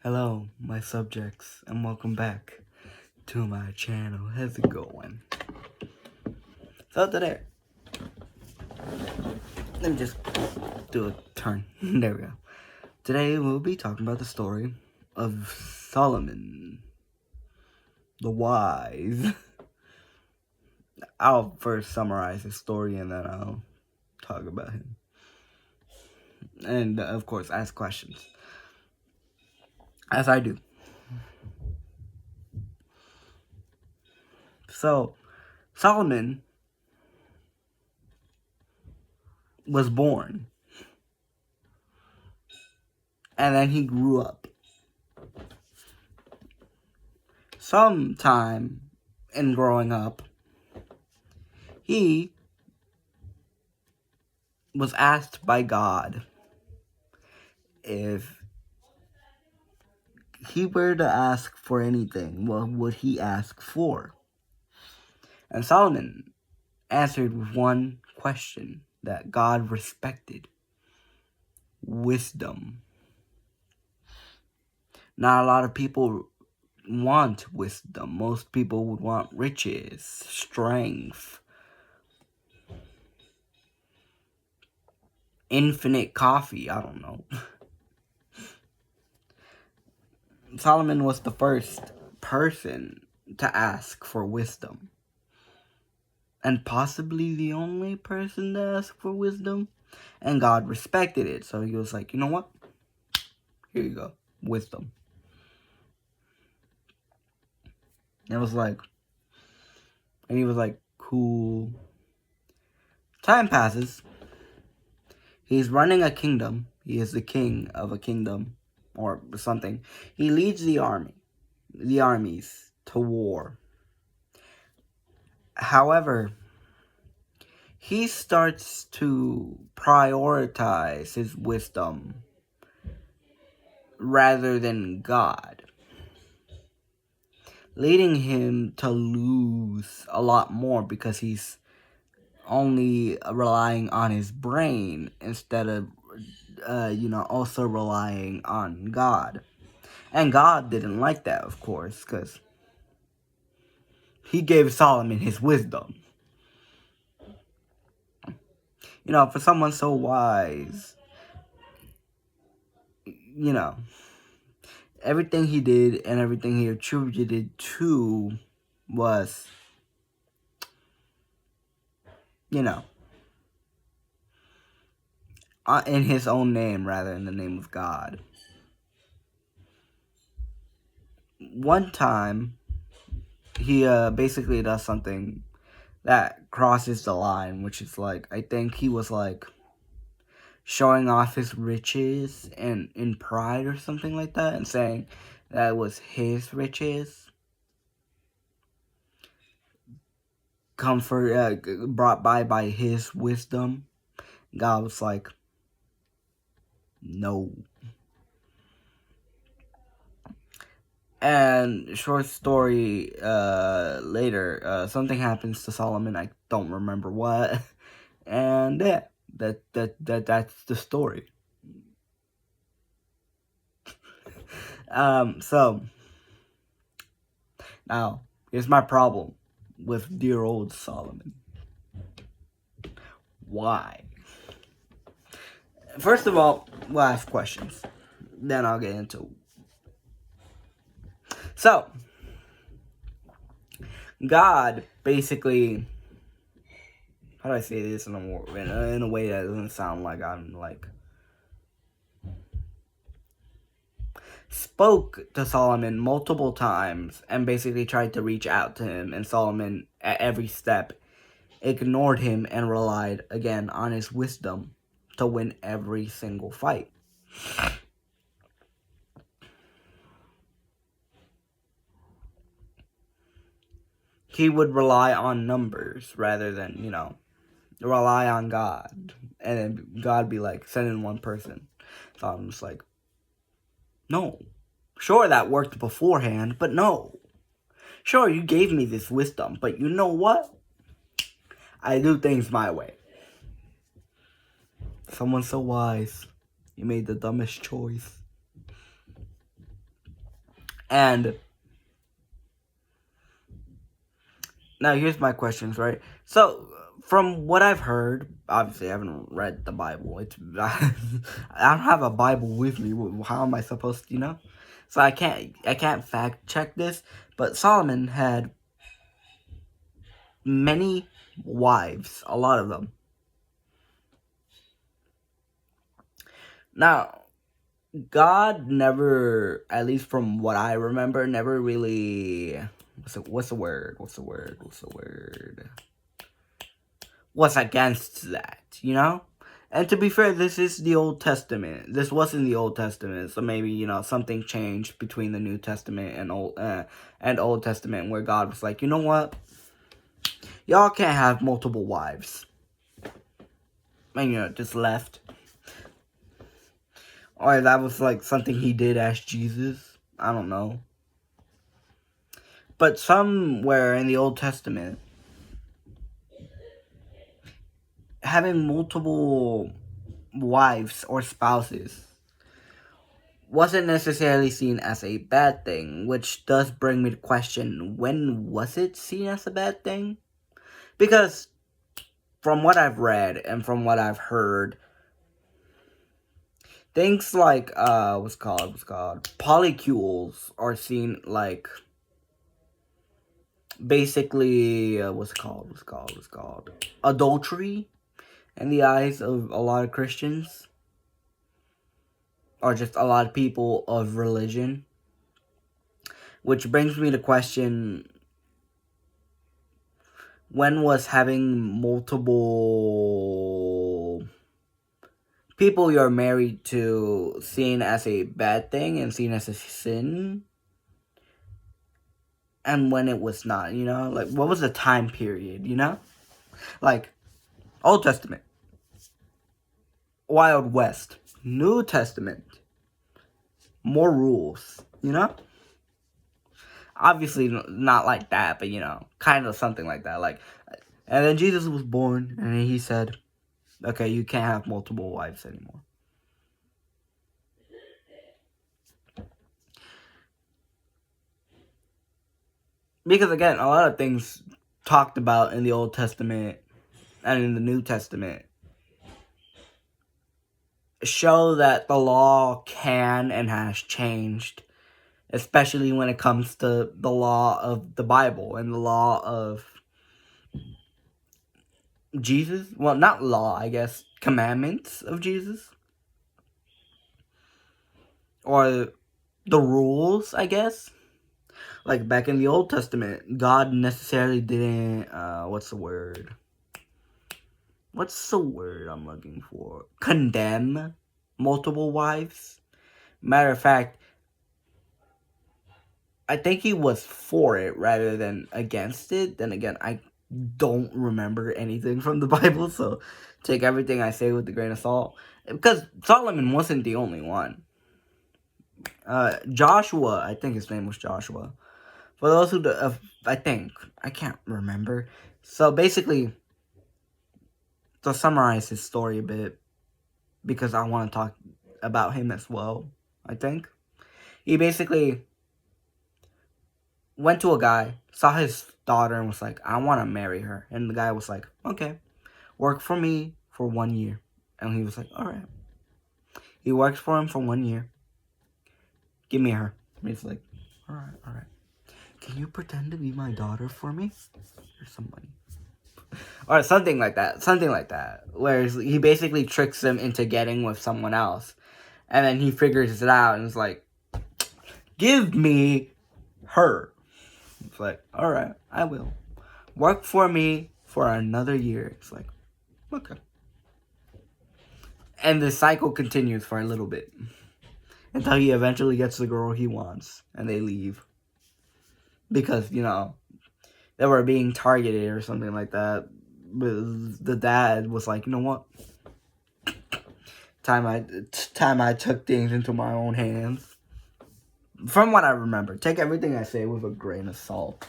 Hello, my subjects, and welcome back to my channel. How's it going? So today, let me just do a turn. There we go. Today we'll be talking about the story of Solomon the Wise. I'll first summarize his story and then I'll talk about him. And of course, ask questions. As I do. So, Solomon was born. And then he grew up. Sometime in growing up, he was asked by God if he were to ask for anything, what would he ask for? And Solomon answered with one question that God respected: wisdom. Not a lot of people want wisdom. Most people would want riches, strength, infinite coffee, I don't know. Solomon was the first person to ask for wisdom. And possibly the only person to ask for wisdom. And God respected it. So he was like, you know what? Here you go. Wisdom. And he was like, cool. Time passes. He's running a kingdom. He is the king of a kingdom or something. He leads the armies to war. However, he starts to prioritize his wisdom rather than God, leading him to lose a lot more because he's only relying on his brain instead of, also relying on God. And God didn't like that, of course, because he gave Solomon his wisdom. For someone so wise, everything he did and everything he attributed to was, in his own name rather than the name of God. One time, he basically does something that crosses the line, which is like, I think he was like showing off his riches and in pride or something like that, and saying that it was his riches, comfort brought by his wisdom. God was like, no. And short story, later, something happens to Solomon. I don't remember what. And yeah, that's the story. So now here's my problem with dear old Solomon. Why? First of all, we'll ask questions. Then I'll get into. So, God basically, how do I say this in a way that doesn't sound like I'm like, spoke to Solomon multiple times and basically tried to reach out to him, and Solomon at every step ignored him and relied again on his wisdom to win every single fight. He would rely on numbers rather than, rely on God. And then God be like, send in one person. So I'm just like, no. Sure, that worked beforehand, but no. Sure, you gave me this wisdom, but you know what? I do things my way. Someone so wise, you made the dumbest choice. And now here's my questions, right? So, from what I've heard, obviously I haven't read the Bible. I don't have a Bible with me. How am I supposed to, So I can't fact check this, but Solomon had many wives, a lot of them. Now, God never, at least from what I remember, never really, what's the word? Was against that, And to be fair, this is the Old Testament. This wasn't the Old Testament, so maybe, something changed between the New Testament and Old Testament, where God was like, you know what? Y'all can't have multiple wives. And, just left. Or that was, something he did as Jesus. I don't know. But somewhere in the Old Testament, having multiple wives or spouses wasn't necessarily seen as a bad thing, which does bring me to question, when was it seen as a bad thing? Because from what I've read and from what I've heard, things like what's called polycules are seen like basically what's called adultery in the eyes of a lot of Christians, or just a lot of people of religion. Which brings me to question, when was having multiple people you're married to seen as a bad thing and seen as a sin? And when it was not, what was the time period, Old Testament, Wild West, New Testament, more rules, Obviously not like that, but, kind of something like that. And then Jesus was born, and he said, okay, you can't have multiple wives anymore. Because, again, a lot of things talked about in the Old Testament and in the New Testament show that the law can and has changed, especially when it comes to the law of the Bible and the law of Jesus. Well, not law, I guess, commandments of Jesus. Or the rules, I guess. Like back in the Old Testament, God necessarily didn't, what's the word I'm looking for? Condemn multiple wives. Matter of fact, I think he was for it rather than against it. Then again, I don't remember anything from the Bible, so take everything I say with a grain of salt. Because Solomon wasn't the only one. Joshua, I think his name was Joshua. For those who, I can't remember. So basically, to summarize his story a bit, because I want to talk about him as well, I think. He basically went to a guy, saw his daughter, and was like, I want to marry her. And the guy was like, okay, work for me for 1 year. And he was like, all right. He works for him for 1 year. Give me her. And he's like, all right. Can you pretend to be my daughter for me? Here's some money. Or something like that. Where he basically tricks him into getting with someone else. And then he figures it out and is like, give me her. It's like, alright, I will. Work for me for another year. It's like, okay. And the cycle continues for a little bit. Until he eventually gets the girl he wants. And they leave. Because, they were being targeted or something like that. But the dad was like, you know what? Time I took things into my own hands. From what I remember. Take everything I say with a grain of salt.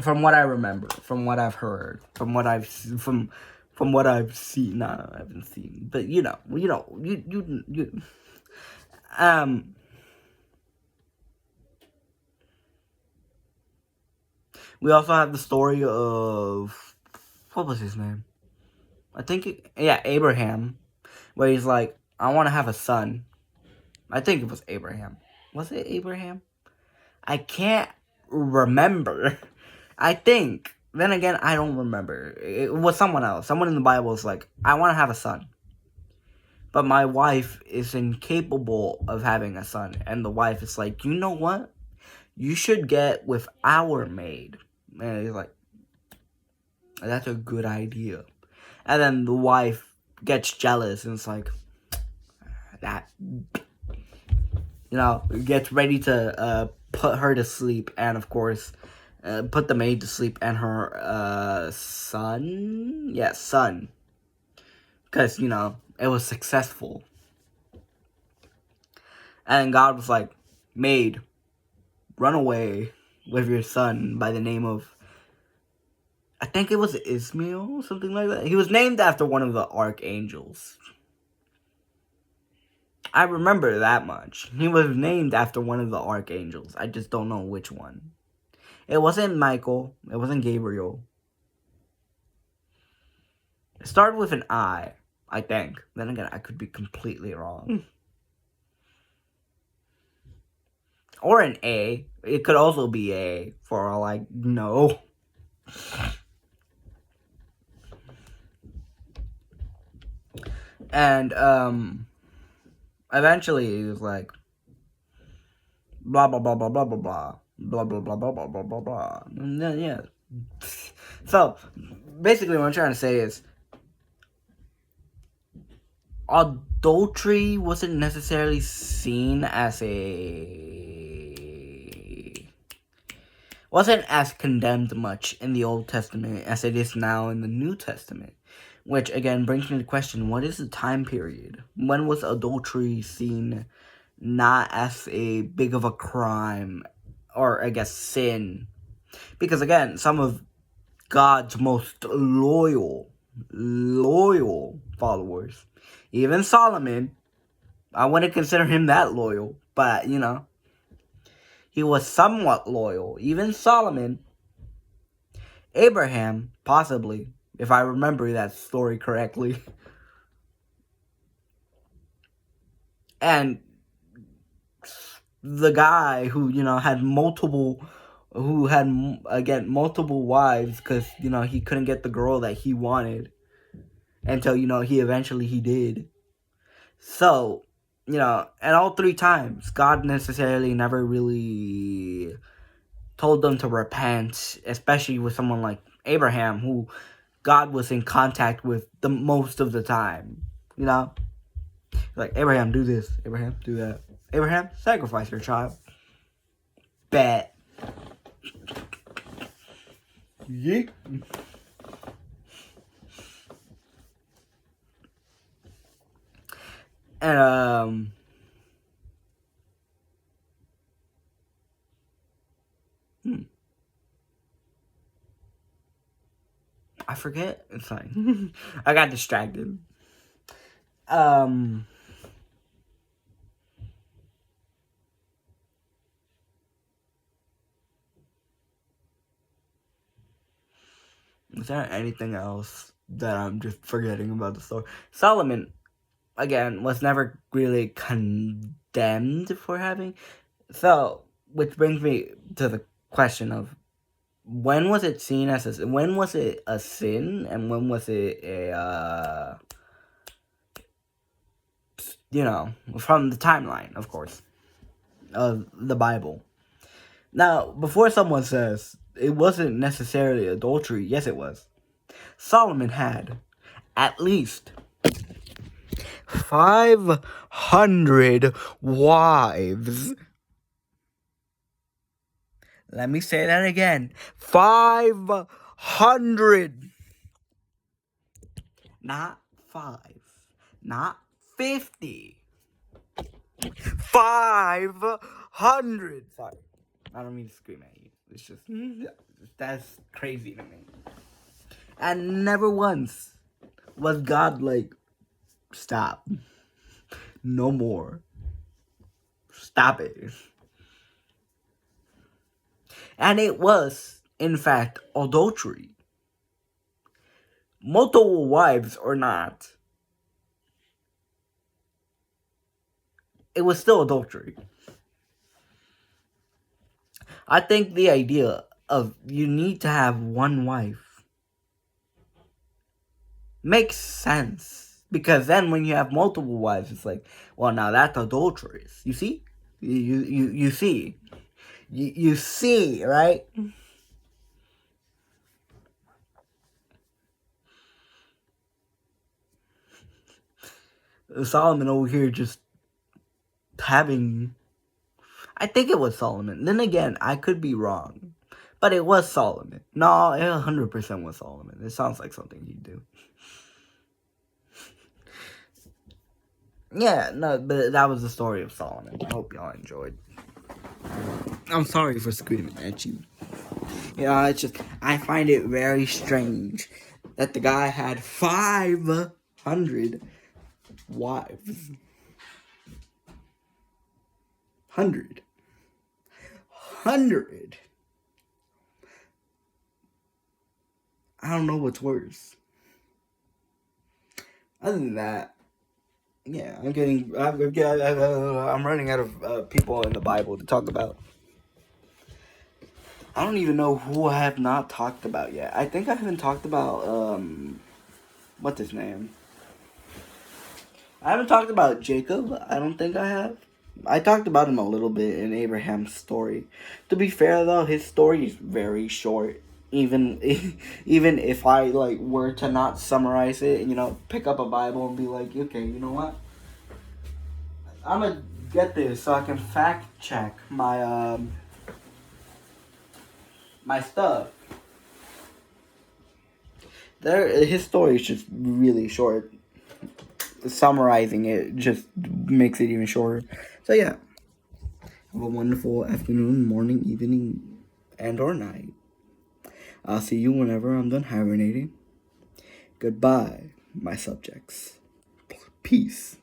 From what I remember, from what I've heard, from what I've seen. No, I haven't seen. But you We also have the story of, what was his name? I think, Abraham, where he's like, I want to have a son. I think it was Abraham. Was it Abraham? I can't remember. I think. Then again, I don't remember. It was someone else. Someone in the Bible is like, I want to have a son. But my wife is incapable of having a son. And the wife is like, you know what? You should get with our maid. And he's like, that's a good idea. And then the wife gets jealous and it's like, that, gets ready to put her to sleep. And of course, put the maid to sleep and her son. Yeah, son. Because, it was successful. And God was like, maid, run away with your son by the name of, I think it was Ismail, something like that. He was named after one of the archangels. I remember that much. He was named after one of the archangels. I just don't know which one. It wasn't Michael. It wasn't Gabriel. It started with an I think. Then again, I could be completely wrong. Or an A. It could also be A, for all I know. And, eventually he was like, blah, blah, blah, blah, blah, blah, blah. Blah, blah, blah, blah, blah, blah, blah, blah. And then, yeah. So, basically what I'm trying to say is, adultery wasn't necessarily seen as wasn't as condemned much in the Old Testament as it is now in the New Testament. Which, again, brings me to the question, what is the time period? When was adultery seen not as a big of a crime, or, I guess, sin? Because, again, some of God's most loyal followers, even Solomon, I wouldn't consider him that loyal, but, he was somewhat loyal. Even Solomon, Abraham, possibly, if I remember that story correctly. And the guy who, had multiple wives because, he couldn't get the girl that he wanted until, he eventually did. So, and all 3 times, God necessarily never really told them to repent, especially with someone like Abraham, who God was in contact with the most of the time, Like, Abraham, do this. Abraham, do that. Abraham, sacrifice your child. Bet. Yeah. And, I forget. It's fine. I got distracted. Is there anything else that I'm just forgetting about the story? Solomon, again, was never really condemned for having. So, which brings me to the question of, when was it seen as when was it a sin, and when was it a, from the timeline, of course, of the Bible. Now, before someone says it wasn't necessarily adultery, yes it was. Solomon had at least 500 wives. Let me say that again. 500. Not 5. Not 50. 500. Sorry. I don't mean to scream at you. It's just, that's crazy to me. And never once was God like, stop. No more. Stop it. And it was, in fact, adultery. Multiple wives or not, it was still adultery. I think the idea of you need to have one wife makes sense. Because then when you have multiple wives, it's like, well, now that's adulterous. You see? You see. You see, right? Solomon over here just having... I think it was Solomon. Then again, I could be wrong. But it was Solomon. No, it 100% was Solomon. It sounds like something he'd do. Yeah, no, but that was the story of Solomon. I hope y'all enjoyed. I'm sorry for screaming at you. You know, it's just, I find it very strange that the guy had 500 wives. 100. I don't know what's worse. Other than that, yeah, I'm running out of people in the Bible to talk about. I don't even know who I have not talked about yet. I think I haven't talked about, what's his name? I haven't talked about Jacob. I don't think I have. I talked about him a little bit in Abraham's story. To be fair, though, his story is very short. Even if I, like, were to not summarize it and, you know, pick up a Bible and be like, okay, you know what? I'm gonna get this so I can fact check my, my stuff. His story is just really short. Summarizing it just makes it even shorter. So yeah, have a wonderful afternoon, morning, evening, and or night. I'll see you whenever I'm done hibernating. Goodbye, my subjects. Peace.